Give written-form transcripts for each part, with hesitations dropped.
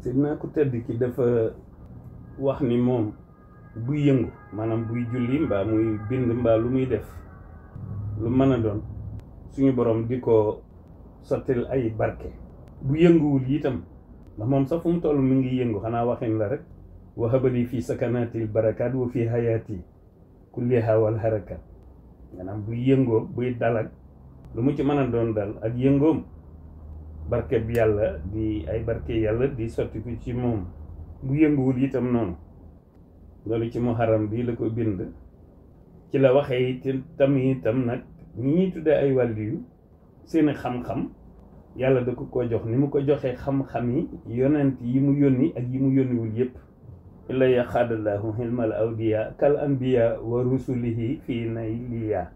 Seydina ku tedd ki dafa wax ni moom buy yëngu maanaam buy julli mbaa muy bind mbaa lu muy def lu mën a doon suñu borom di ko sottil ay barke bu yënguwul itam ndax moom sax fu mu toll mi ngi yëngu xanaa waxin la rek wahabali fii sakanatil barakat wa fii hayati kulliha wal harakat maanaam buy yëngoo buy dalak lu mu ci mën a doon dal ak yëngoom barke bi yàlla di ay barke yàlla di sotti ko ci moom bu yënguwul itam noonu loolu ci muharram bi la ko bind ci la waxee itam nag ñi ñuy tuddee ay wàlliyu seeni xam-xam yàlla da ko jox ni mu ko joxee xam-xam yi yonent yi mu yónni ak yi mu yónniwul yépp illa yaxaadallahu hilmal awliya kal anbiya wa rusulihi fii nayliya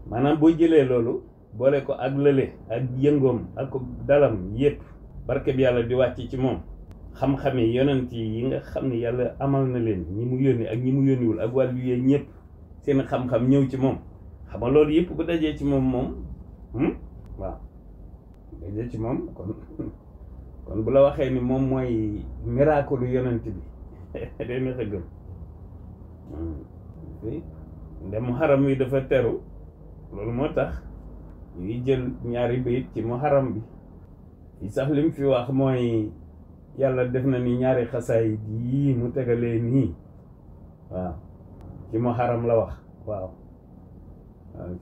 maanaam boo jëlee loolu boole ko ak lële ak yëngoom ak dalam yépp barke bi yàlla di wàcc ci moom xam-xam yi yonent yi nga xam ne yàlla amal na leen ñi mu yónni ak ñi mu yónniwul ak wàllu yee ñëpp seen xam-xam ñëw ci moom xam nga loolu yëpp bu dajee ci moom waaw dajee ci moom kon bu la waxee ni moom mooy miracle yonent bi day neex a gëm nde muharram wi dafa teru loolu moo tax ñuy jël ñaari bayit ci muharram bi yi sax lim fi wax mooy yàlla def na ni ñaari xasaay yii mu tegalee nii waaw ci muharram la wax waaw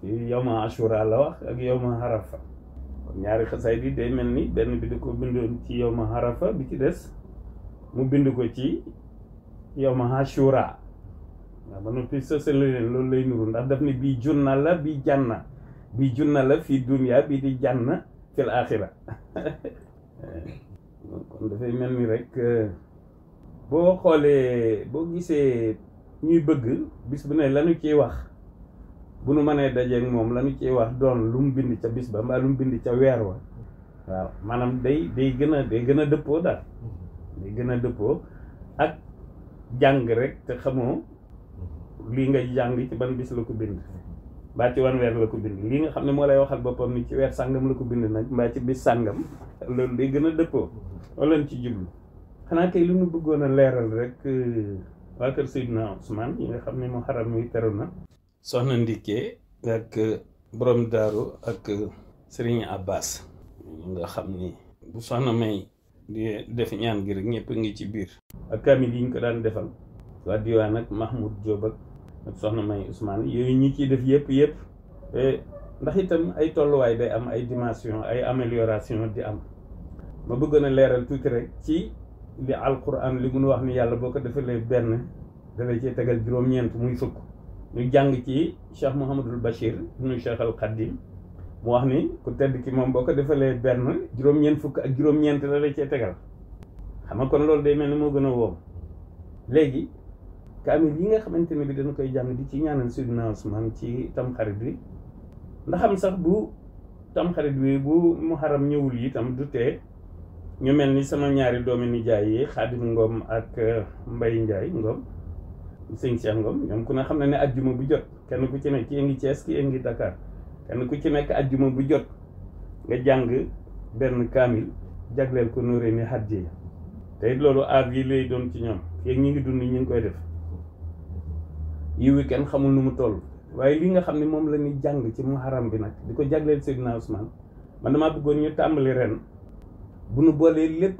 ci yawma ashura la wax ak yawma harafa kon ñaari xasaay yi day mel ni benn bi da ko bindoon ci yawma harafa bi ci des mu bind ko ci yawma ashura waaw ba noppi sësale leen loolu lay nuru ndax daf ni bii junna la bii janna bii junna la fii dunya bii di janna fil axira kon dafay mel ni rek boo xoolee boo gisee ñuy bëgg bis bu ne lanu ciy wax bu nu mënee dajeeg moom lanu ciy wax doon lu mu bind ca bis ba mbaa lu mu bind ca weer wa waaw maanaam day gën a dëppoo daal day gën a dëppoo ak jàng rek te xamoo lii nga jàng ci ban bis la ko bind mbaa ci wan weer la ko bind lii nga xam ne moo lay waxal boppam ni ci weer sàngam la ko bind nag mbaa ci bis sàngam loolu day gën a dëppoo wala ci jublu xanaa kay lu ñu bëggoon a leeral rek waa kër Seydina Ousmane yi nga xam ne muharram wi teru na soxna Ndiké ak borom daaru ak Serigne Abbas nga xam ni bu soxna May di def ñaan gi rek ñëpp ngi ci biir ak kamil yi ñu ko daan defal waa diwaan ak Mahmoud Diop ak soxna May Ousmane yooyu ñi ciy def yëpp ndax itam ay tolluwaay day am ay dimension ay amélioration di am ma bëggoon a leeral tuuti rek ci li alquran li mun wax ni yàlla boo ko defalee benn dafay ci tegal juróom-ñeent muy fukk ñu jàng ci Cheikh Mouhamadul Bachir ibnu Cheikh al Khadim mu wax ni ku tedd ki moom boo ko defalee benn juróom-ñeent fukk ak juróom-ñeent la lay cee tegal xam nga kon loolu day mel ni moo gën a woom léegi kaamil yi nga xamante ne bi dañu koy jàng di ci ñaanal Seydina Ousmane ci tamxarit bi ndaxam sax bu tamxarit bi bu muharram ñëwul itam du tee ñu mel ni sama ñaari doomi nijaay yi Xaadim Ngom ak Mbay Njaay Ngom sëñ Cheikh Ngom ñoom ku ne xam na ne ajjuma bu jot kenn ku ci nekk ki ngi Thiès ki ngi Dakar kenn ku ci nekk ajjuma bu jot nga jàng benn kaamil jagleel ko nóoree ni hadiya te it loolu aar yi lay doon ci ñoom fii ñi ngi dund ñu ngi koy def yiwi kenn xamul nu mu toll waaye li nga xam ne moom la ñuy jàng ci muharram bi nag di ko jagleel Seydina Ousmane man damaa bëggoon ñu tàmbali ren bu nu boolee lépp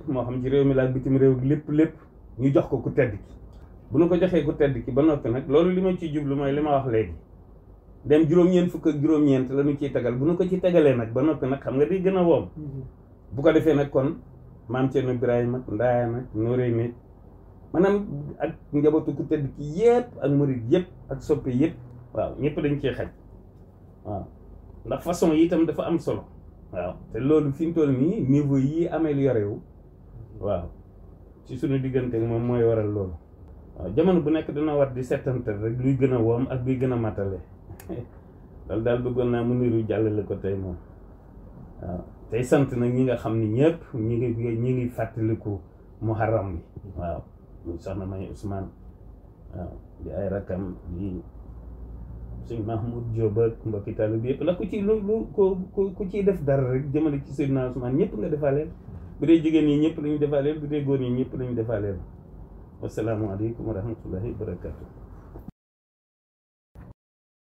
moo xam ci réew mi la ak bitim réew lépp ñu jox ko ku tedd ki bu nu ko joxee ku tedd ki ba noppi nag loolu li ma ciy jublu mooy li ma wax léegi dem juróom-ñeent fukk ak juróom-ñeent la ñu ciy tegal bu nu ko ci tegalee nag ba noppi nag xam nga di gën a woom bu ko defee nag kon maam Thierno Ibrahima ak Ndaaya nag Nooré mi maanaam ak njabootu ku tedd ki yëpp ak murid yëpp ak soppe yëpp waaw ñëpp dañ cee xaj waaw ndax façon yi itam dafa am solo waaw te loolu fi mu toll nii niveau yi amélioré wu waaw ci suñu diggante moom mooy waral loolu waaw jamono bu nekk dina war di settantal rek luy gën a woom ak luy gën a matale loolu daal bëggoon naa mu niru jàllale ko tey moom waaw tey sant nag ñi nga xam ni ñëpp ñi ngi fàttaliku muharram bi waaw muy soxna May Ousmane waaw di ay rakam di sëñ Mahmoud Diop ak mbokki taalibe bi yëpp ndax ku ci ku ciy def dara rek jëmale ci Seydina Ousmane ñëpp nga defaaleel bu dee jigéen ñi ñëpp lañu defaaleel bu dee góor ñi ñëpp lañu defaaleel wasalaamualeykum wa rahmatullahi wa barakatu